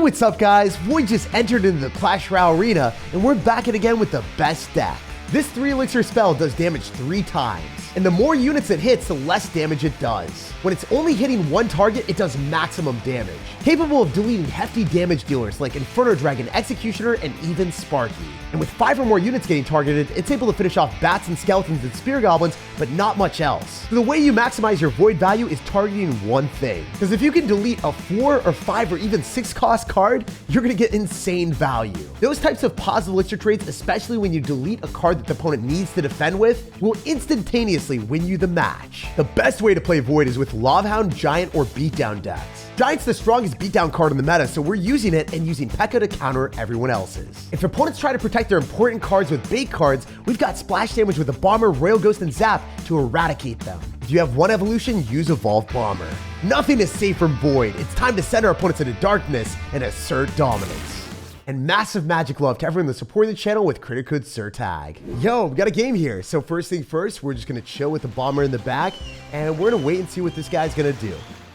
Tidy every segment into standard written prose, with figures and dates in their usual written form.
What's up guys? Void just entered into the Clash Royale arena and we're back at again with the best deck. This 3 elixir spell does damage 3 times, and the more units it hits, the less damage it does. When it's only hitting one target, it does maximum damage, capable of deleting hefty damage dealers like Inferno Dragon, Executioner, and even Sparky. And with 5 or more units getting targeted, it's able to finish off bats and skeletons and spear goblins, but not much else. So the way you maximize your void value is targeting one thing, because if you can delete a 4 or 5 or even 6 cost card, you're gonna get insane value. Those types of positive elixir trades, especially when you delete a card that the opponent needs to defend with, will instantaneously win you the match. The best way to play Void is with Lavahound, Giant, or Beatdown decks. Giant's the strongest beatdown card in the meta, so we're using it and using P.E.K.K.A. to counter everyone else's. If opponents try to protect their important cards with bait cards, we've got splash damage with a Bomber, Royal Ghost, and Zap to eradicate them. If you have one evolution, use Evolved Bomber. Nothing is safe from Void. It's time to send our opponents into darkness and assert dominance. And massive magic love to everyone that's supporting the channel with credit code SirTag. Yo, we got a game here. So first thing first, we're just gonna chill with the Bomber in the back, and we're gonna wait and see what this guy's gonna do.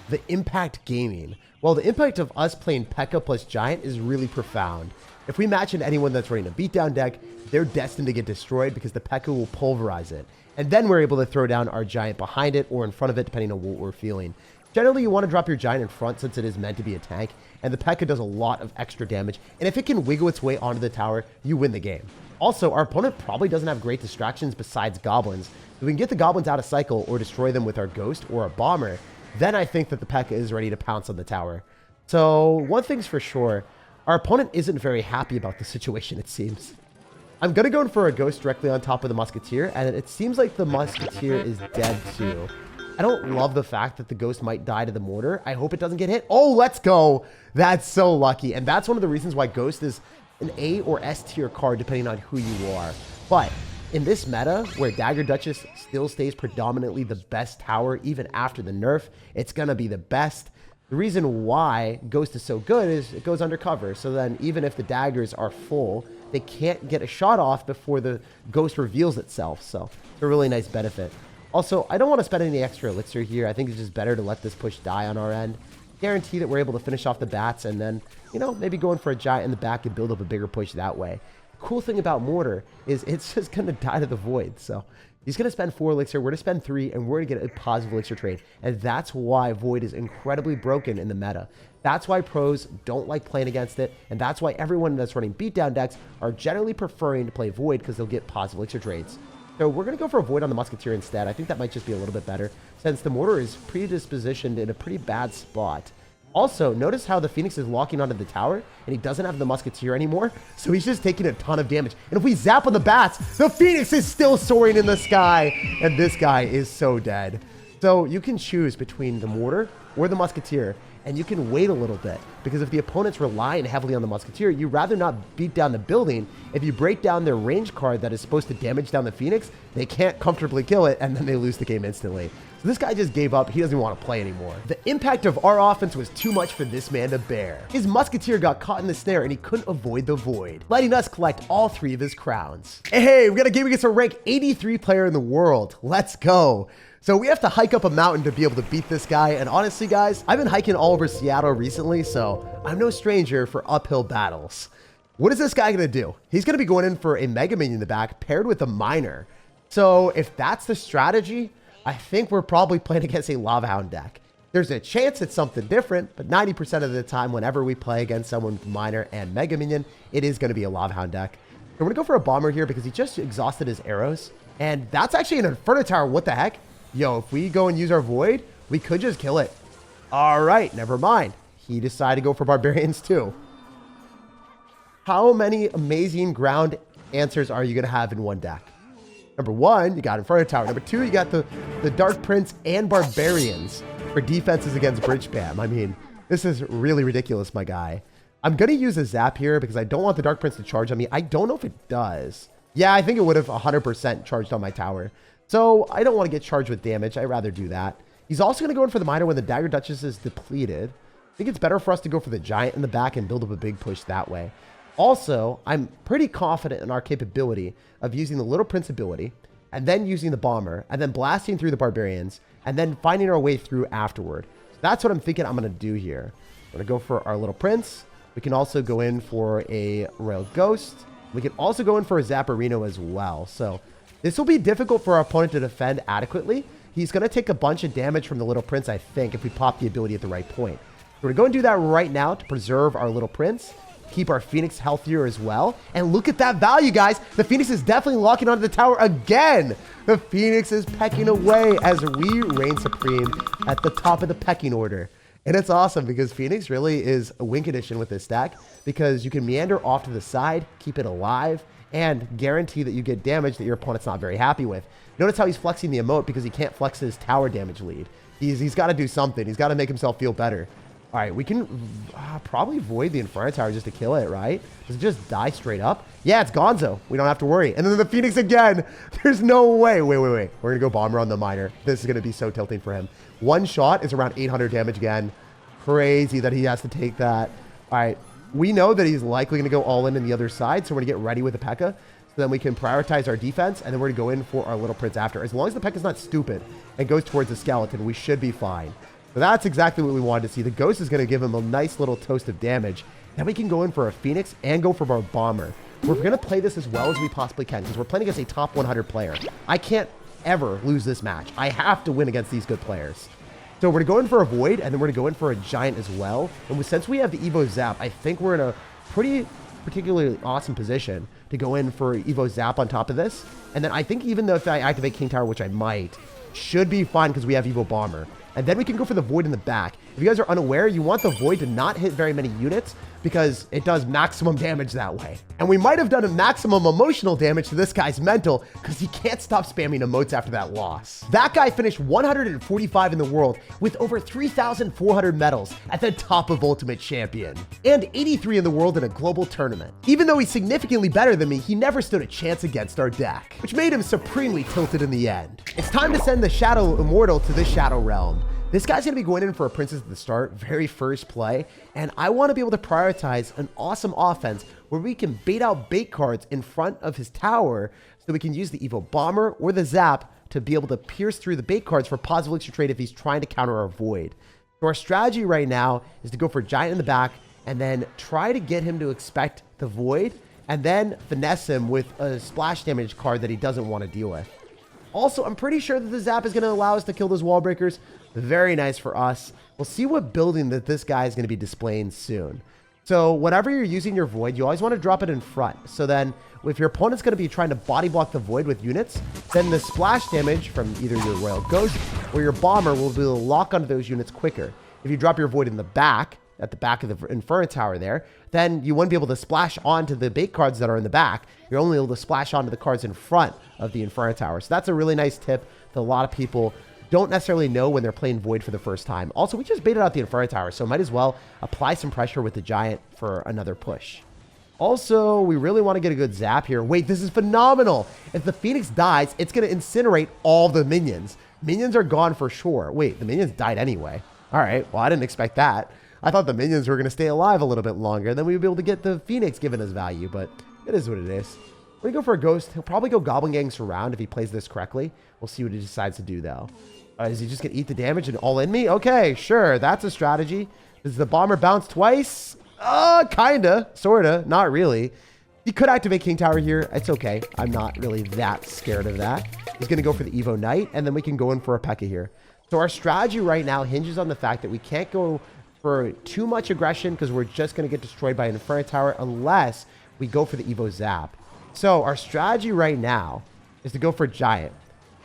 The impact gaming. Well, the impact of us playing P.E.K.K.A. plus Giant is really profound. If we match in anyone that's running a beatdown deck, they're destined to get destroyed because the P.E.K.K.A. will pulverize it. And then we're able to throw down our Giant behind it or in front of it, depending on what we're feeling. Generally, you want to drop your Giant in front since it is meant to be a tank, and the P.E.K.K.A. does a lot of extra damage, and if it can wiggle its way onto the tower, you win the game. Also, our opponent probably doesn't have great distractions besides goblins. If we can get the goblins out of cycle or destroy them with our Ghost or a Bomber, then I think that the P.E.K.K.A. is ready to pounce on the tower. So, one thing's for sure, our opponent isn't very happy about the situation, it seems. I'm going to go in for a Ghost directly on top of the Musketeer, and it seems like the Musketeer is dead too. I don't love the fact that the Ghost might die to the Mortar. I hope it doesn't get hit. Oh, let's go. That's so lucky. And that's one of the reasons why Ghost is an A or S tier card, depending on who you are. But in this meta, where Dagger Duchess still stays predominantly the best tower, even after the nerf, it's going to be the best. The reason why Ghost is so good is it goes undercover. So then even if the daggers are full, they can't get a shot off before the Ghost reveals itself. So it's a really nice benefit. Also, I don't want to spend any extra elixir here. I think it's just better to let this push die on our end. Guarantee that we're able to finish off the bats and then, you know, maybe go in for a Giant in the back and build up a bigger push that way. The cool thing about Mortar is it's just going to die to the Void. So he's going to spend 4 elixir, we're going to spend 3, and we're going to get a positive elixir trade. And that's why Void is incredibly broken in the meta. That's why pros don't like playing against it, and that's why everyone that's running beatdown decks are generally preferring to play Void because they'll get positive elixir trades. So we're going to go for a Void on the Musketeer instead. I think that might just be a little bit better, since the Mortar is predispositioned in a pretty bad spot. Also, notice how the Phoenix is locking onto the tower, and he doesn't have the Musketeer anymore, so he's just taking a ton of damage. And if we zap on the bats, the Phoenix is still soaring in the sky, and this guy is so dead. So you can choose between the Mortar or the Musketeer, and you can wait a little bit, because if the opponent's relying heavily on the Musketeer, you'd rather not beat down the building. If you break down their range card that is supposed to damage down the Phoenix, they can't comfortably kill it, and then they lose the game instantly. So this guy just gave up. He doesn't even want to play anymore. The impact of our offense was too much for this man to bear. His Musketeer got caught in the snare, and he couldn't avoid the Void, letting us collect all 3 of his crowns. Hey, we got a game against a rank 83 player in the world. Let's go. So we have to hike up a mountain to be able to beat this guy. And honestly, guys, I've been hiking all over Seattle recently, so I'm no stranger for uphill battles. What is this guy going to do? He's going to be going in for a Mega Minion in the back paired with a Miner. So if that's the strategy, I think we're probably playing against a Lavahound deck. There's a chance it's something different, but 90% of the time, whenever we play against someone with Miner and Mega Minion, it is going to be a Lavahound deck. So we're going to go for a Bomber here because he just exhausted his arrows. And that's actually an Inferno Tower. What the heck? Yo, if we go and use our Void, we could just kill it. All right, never mind. He decided to go for Barbarians too. How many amazing ground answers are you going to have in one deck? Number 1, you got Inferno Tower. Number 2, you got the Dark Prince and Barbarians for defenses against Bridge Spam. I mean, this is really ridiculous, my guy. I'm going to use a Zap here because I don't want the Dark Prince to charge on me. I don't know if it does. Yeah, I think it would have 100% charged on my tower. So I don't want to get charged with damage. I'd rather do that. He's also going to go in for the Miner when the Dagger Duchess is depleted. I think it's better for us to go for the Giant in the back and build up a big push that way. Also, I'm pretty confident in our capability of using the Little Prince ability and then using the Bomber and then blasting through the Barbarians and then finding our way through afterward. So that's what I'm thinking I'm going to do here. I'm going to go for our Little Prince. We can also go in for a Royal Ghost. We can also go in for a Zapperino as well. So this will be difficult for our opponent to defend adequately. He's going to take a bunch of damage from the Little Prince, I think, if we pop the ability at the right point. We're going to go and do that right now to preserve our Little Prince, keep our Phoenix healthier as well. And look at that value, guys. The Phoenix is definitely locking onto the tower again. The Phoenix is pecking away as we reign supreme at the top of the pecking order. And it's awesome because Phoenix really is a win condition with this stack because you can meander off to the side, keep it alive, and guarantee that you get damage that your opponent's not very happy with. Notice how he's flexing the emote because he can't flex his tower damage lead. He's got to do something. He's got to make himself feel better. All right, we can probably void the Inferno Tower just to kill it, right? Does it just die straight up? Yeah, it's gonzo. We don't have to worry. And then the Phoenix again. There's no way. Wait. We're going to go Bomber on the Miner. This is going to be so tilting for him. One shot is around 800 damage again. Crazy that he has to take that. All right, we know that he's likely going to go all in the other side, so we're going to get ready with the P.E.K.K.A. So then we can prioritize our defense, and then we're going to go in for our Little Prince after. As long as the P.E.K.K.A. is not stupid and goes towards the skeleton, we should be fine. So that's exactly what we wanted to see. The Ghost is going to give him a nice little toast of damage. Then we can go in for a Phoenix and go for our Bomber. We're going to play this as well as we possibly can because we're playing against a top 100 player. I can't ever lose this match. I have to win against these good players. So we're going to go in for a Void, and then we're going to go in for a Giant as well. And since we have the Evo Zap, I think we're in a particularly awesome position to go in for Evo Zap on top of this. And then I think even though if I activate King Tower, which I might, should be fine because we have Evo Bomber. And then we can go for the Void in the back. If you guys are unaware, you want the Void to not hit very many units because it does maximum damage that way. And we might have done a maximum emotional damage to this guy's mental because he can't stop spamming emotes after that loss. That guy finished 145 in the world with over 3,400 medals at the top of Ultimate Champion and 83 in the world in a global tournament. Even though he's significantly better than me, he never stood a chance against our deck, which made him supremely tilted in the end. It's time to send the Shadow Immortal to the Shadow Realm. This guy's going to be going in for a Princess at the start, very first play, and I want to be able to prioritize an awesome offense where we can bait out bait cards in front of his tower so we can use the Evo Bomber or the Zap to be able to pierce through the bait cards for positive elixir trade if he's trying to counter our Void. So our strategy right now is to go for Giant in the back and then try to get him to expect the Void and then finesse him with a splash damage card that he doesn't want to deal with. Also, I'm pretty sure that the Zap is going to allow us to kill those wall breakers. Very nice for us. We'll see what building that this guy is going to be displaying soon. So whenever you're using your Void, you always want to drop it in front. So then if your opponent's going to be trying to body block the Void with units, then the splash damage from either your Royal Ghost or your Bomber will be able to lock onto those units quicker. If you drop your Void in the back, at the back of the Inferno Tower there, then you wouldn't be able to splash onto the bait cards that are in the back. You're only able to splash onto the cards in front of the Inferno Tower. So that's a really nice tip that a lot of people don't necessarily know when they're playing Void for the first time. Also, we just baited out the Inferno Tower, so might as well apply some pressure with the Giant for another push. Also, we really want to get a good Zap here. Wait, this is phenomenal. If the Phoenix dies, it's going to incinerate all the minions. Minions are gone for sure. Wait, the minions died anyway. All right, well, I didn't expect that. I thought the minions were going to stay alive a little bit longer. Then we'd be able to get the Phoenix giving us value, but it is what it is. When we go for a Ghost, he'll probably go Goblin Gang Surround if he plays this correctly. We'll see what he decides to do, though. Is he just going to eat the damage and all in me? Okay, sure. That's a strategy. Does the Bomber bounce twice? Kinda. Sorta. Not really. He could activate King Tower here. It's okay. I'm not really that scared of that. He's going to go for the Evo Knight, and then we can go in for a P.E.K.K.A. here. So our strategy right now hinges on the fact that we can't go for too much aggression because we're just going to get destroyed by an Inferno Tower unless we go for the Evo Zap. So our strategy right now is to go for Giant,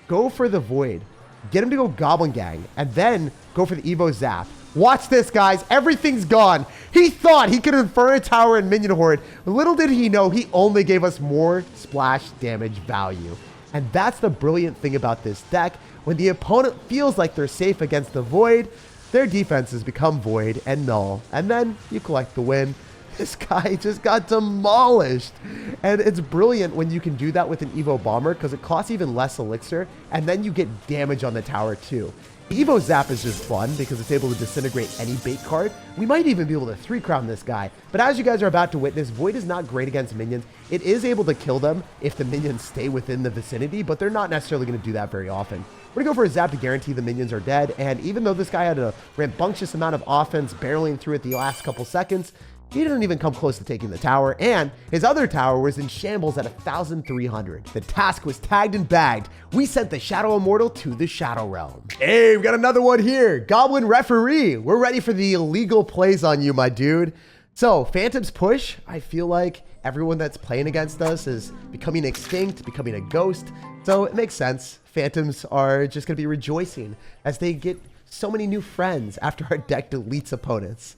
go for the Void, get him to go Goblin Gang, and then go for the Evo Zap. Watch this, guys. Everything's gone. He thought he could Inferno Tower and Minion Horde. Little did he know he only gave us more splash damage value. And that's the brilliant thing about this deck. When the opponent feels like they're safe against the Void, their defenses become Void and null. And then you collect the win. This guy just got demolished. And it's brilliant when you can do that with an Evo Bomber because it costs even less elixir. And then you get damage on the tower too. Evo Zap is just fun because it's able to disintegrate any bait card. We might even be able to 3-crown this guy. But as you guys are about to witness, Void is not great against minions. It is able to kill them if the minions stay within the vicinity, but they're not necessarily going to do that very often. We're going to go for a Zap to guarantee the minions are dead. And even though this guy had a rambunctious amount of offense barreling through at the last couple seconds, He didn't even come close to taking the tower, and his other tower was in shambles at 1,300. The task was tagged and bagged. We sent the Shadow Immortal to the Shadow Realm. Hey, we got another one here. Goblin Referee. We're ready for the illegal plays on you, my dude. So, Phantom's push, I feel like everyone that's playing against us is becoming extinct, becoming a ghost. So, it makes sense. Phantoms are just going to be rejoicing as they get so many new friends after our deck deletes opponents.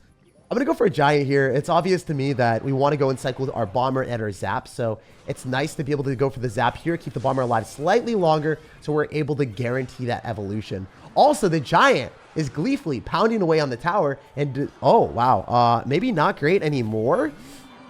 I'm going to go for a giant here. It's obvious to me that we want to go and cycle our bomber and our zap. So it's nice to be able to go for the zap here, keep the bomber alive slightly longer so we're able to guarantee that evolution. Also, the giant is gleefully pounding away on the tower. And oh, wow. Maybe not great anymore.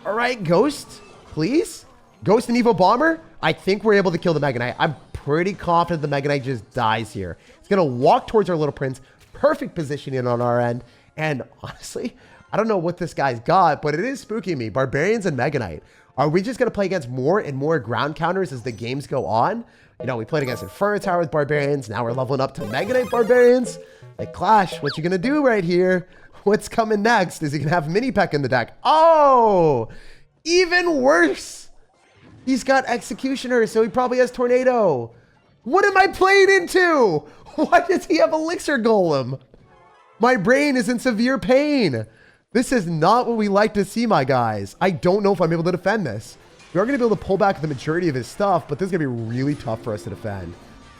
All right, Ghost, please. Ghost and Evo Bomber. I think we're able to kill the Mega Knight. I'm pretty confident the Mega Knight just dies here. It's going to walk towards our Little Prince. Perfect positioning on our end. And honestly, I don't know what this guy's got, but it is spooking me. Barbarians and Mega Knight. Are we just going to play against more and more ground counters as the games go on? You know, we played against Inferno Tower with Barbarians. Now we're leveling up to Mega Knight Barbarians. Like, Clash, what you going to do right here? What's coming next? Is he going to have Mini Peck in the deck? Oh, even worse. He's got Executioner, so he probably has Tornado. What am I playing into? Why does he have Elixir Golem? My brain is in severe pain. This is not what we like to see, my guys. I don't know if I'm able to defend this. We are going to be able to pull back the majority of his stuff, but this is going to be really tough for us to defend.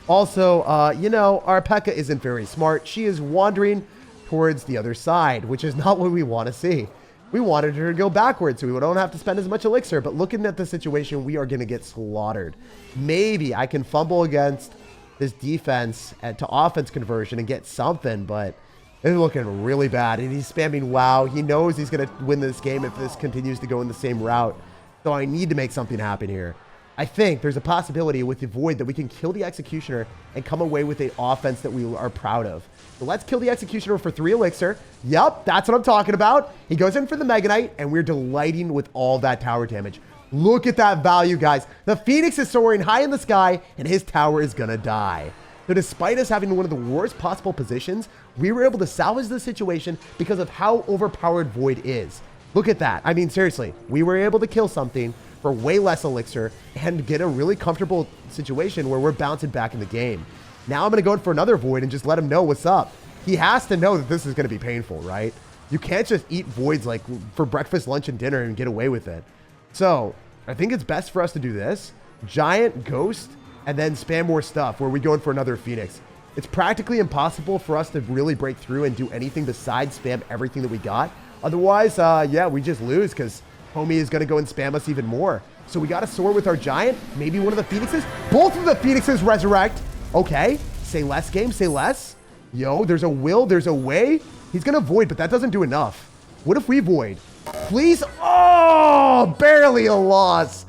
Also, you know, our P.E.K.K.A. isn't very smart. She is wandering towards the other side, which is not what we want to see. We wanted her to go backwards so we don't have to spend as much elixir, but looking at the situation, we are going to get slaughtered. Maybe I can fumble against this defense to offense conversion and get something, but it's looking really bad, and he's spamming WoW. He knows he's going to win this game if this continues to go in the same route. So I need to make something happen here. I think there's a possibility with the Void that we can kill the Executioner and come away with an offense that we are proud of. So let's kill the Executioner for 3 elixir. Yep, that's what I'm talking about. He goes in for the Mega Knight, and we're delighting with all that tower damage. Look at that value, guys. The Phoenix is soaring high in the sky, and his tower is going to die. So despite us having one of the worst possible positions, we were able to salvage the situation because of how overpowered Void is. Look at that. I mean, seriously, we were able to kill something for way less elixir and get a really comfortable situation where we're bouncing back in the game. Now I'm going to go in for another Void and just let him know what's up. He has to know that this is going to be painful, right? You can't just eat Voids like for breakfast, lunch, and dinner and get away with it. So I think it's best for us to do this. Giant, Ghost, and then spam more stuff where we go in for another Phoenix. It's practically impossible for us to really break through and do anything besides spam everything that we got. Otherwise, yeah, we just lose because homie is going to go and spam us even more. So we got to soar with our giant. Maybe one of the Phoenixes. Both of the Phoenixes resurrect. Okay. Say less, game. Say less. Yo, there's a will. There's a way. He's going to Void, but that doesn't do enough. What if we Void? Please. Oh, barely a loss.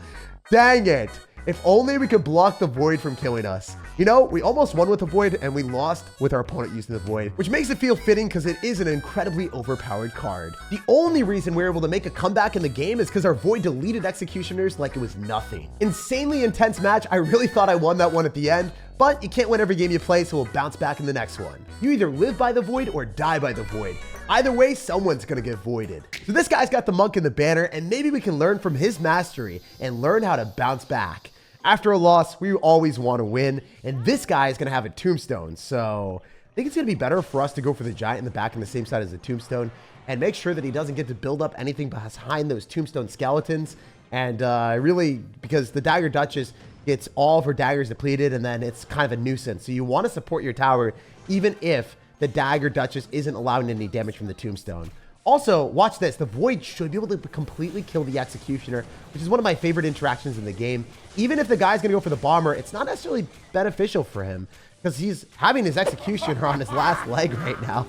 Dang it. If only we could block the Void from killing us. You know, we almost won with the Void and we lost with our opponent using the Void, which makes it feel fitting because it is an incredibly overpowered card. The only reason we're able to make a comeback in the game is because our Void deleted Executioners like it was nothing. Insanely intense match. I really thought I won that one at the end, but you can't win every game you play, so we'll bounce back in the next one. You either live by the Void or die by the Void. Either way, someone's going to get voided. So this guy's got the monk in the banner, and maybe we can learn from his mastery and learn how to bounce back. After a loss, we always want to win, and this guy is going to have a tombstone. So I think it's going to be better for us to go for the giant in the back on the same side as the tombstone and make sure that he doesn't get to build up anything behind those tombstone skeletons. And really, because the Dagger Duchess gets all of her daggers depleted, and then it's kind of a nuisance. So you want to support your tower, even if the Dagger Duchess isn't allowing any damage from the tombstone. Also, watch this. The Void should be able to completely kill the Executioner, which is one of my favorite interactions in the game. Even if the guy's going to go for the Bomber, it's not necessarily beneficial for him because he's having his Executioner on his last leg right now.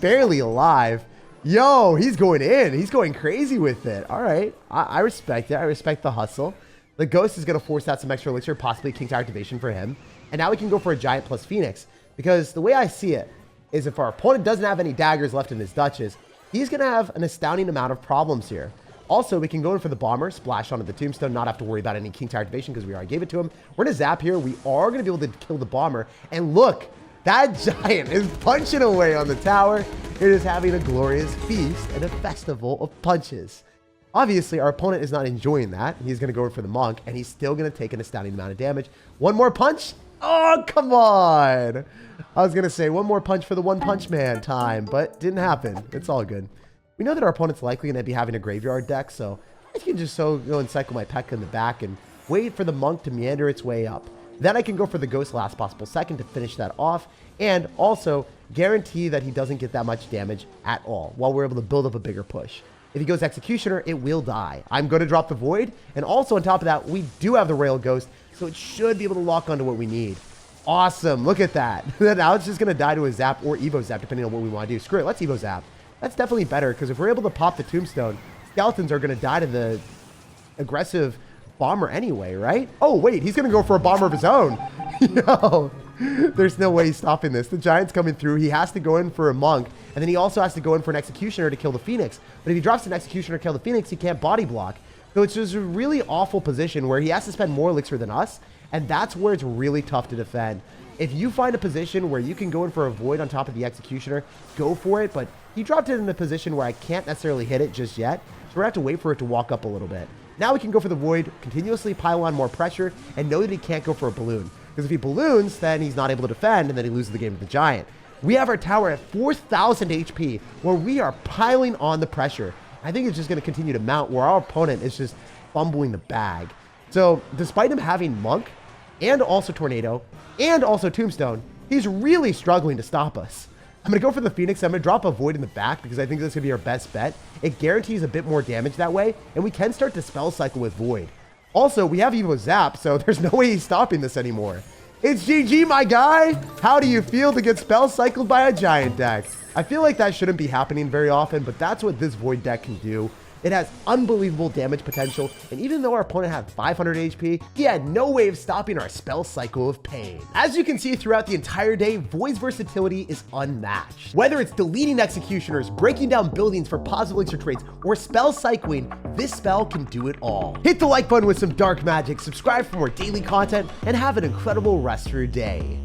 Barely alive. Yo, he's going in. He's going crazy with it. All right. I respect it. I respect the hustle. The Ghost is going to force out some extra elixir, possibly King's activation for him. And now we can go for a Giant plus Phoenix because the way I see it is if our opponent doesn't have any daggers left in his Duchess, he's going to have an astounding amount of problems here. Also, we can go in for the Bomber, splash onto the Tombstone, not have to worry about any King Tower activation because we already gave it to him. We're going to zap here. We are going to be able to kill the Bomber. And look, That giant is punching away on the tower. It is having a glorious feast and a festival of punches. Obviously, our opponent is not enjoying that. He's going to go for the monk, and he's still going to take an astounding amount of damage. One more punch. Oh, come on. I was going to say one more punch for the One Punch Man time, but didn't happen. It's all good. We know that our opponent's likely going to be having a graveyard deck, so I can just go and cycle my P.E.K.K.A in the back and wait for the monk to meander its way up. Then I can go for the ghost last possible second to finish that off, and also guarantee that he doesn't get that much damage at all while we're able to build up a bigger push. If he goes Executioner, it will die. I'm going to drop the Void, and also on top of that, we do have the Rail Ghost, so it should be able to lock onto what we need. Awesome, look at that. Now it's just going to die to a Zap or Evo Zap, depending on what we want to do. Screw it, let's Evo Zap. That's definitely better, because if we're able to pop the Tombstone, Skeletons are going to die to the aggressive Bomber anyway, right? Oh, wait, he's going to go for a Bomber of his own. Yo, there's no way he's stopping this. The Giant's coming through. He has to go in for a Monk, and then he also has to go in for an Executioner to kill the Phoenix. But if he drops an Executioner to kill the Phoenix, he can't body block. So it's just a really awful position where he has to spend more elixir than us, and that's where it's really tough to defend. If you find a position where you can go in for a Void on top of the Executioner, go for it, but he dropped it in a position where I can't necessarily hit it just yet, so we're going to have to wait for it to walk up a little bit. Now we can go for the Void, continuously pile on more pressure, and know that he can't go for a Balloon. Because if he balloons, then he's not able to defend, and then he loses the game to the Giant. We have our tower at 4,000 HP, where we are piling on the pressure. I think it's just going to continue to mount, where our opponent is just fumbling the bag. So, despite him having Monk, and also Tornado, and also Tombstone, he's really struggling to stop us. I'm going to go for the Phoenix. I'm going to drop a Void in the back because I think that's going to be our best bet. It guarantees a bit more damage that way, and we can start to spell cycle with Void. Also, we have Evo Zap, so there's no way he's stopping this anymore. It's GG, my guy! How do you feel to get spell cycled by a Giant deck? I feel like that shouldn't be happening very often, but that's what this Void deck can do. It has unbelievable damage potential, and even though our opponent had 500 HP, he had no way of stopping our spell cycle of pain. As you can see throughout the entire day, Void's versatility is unmatched. Whether it's deleting Executioners, breaking down buildings for positive elixir traits, or spell cycling, this spell can do it all. Hit the like button with some dark magic, subscribe for more daily content, and have an incredible rest of your day.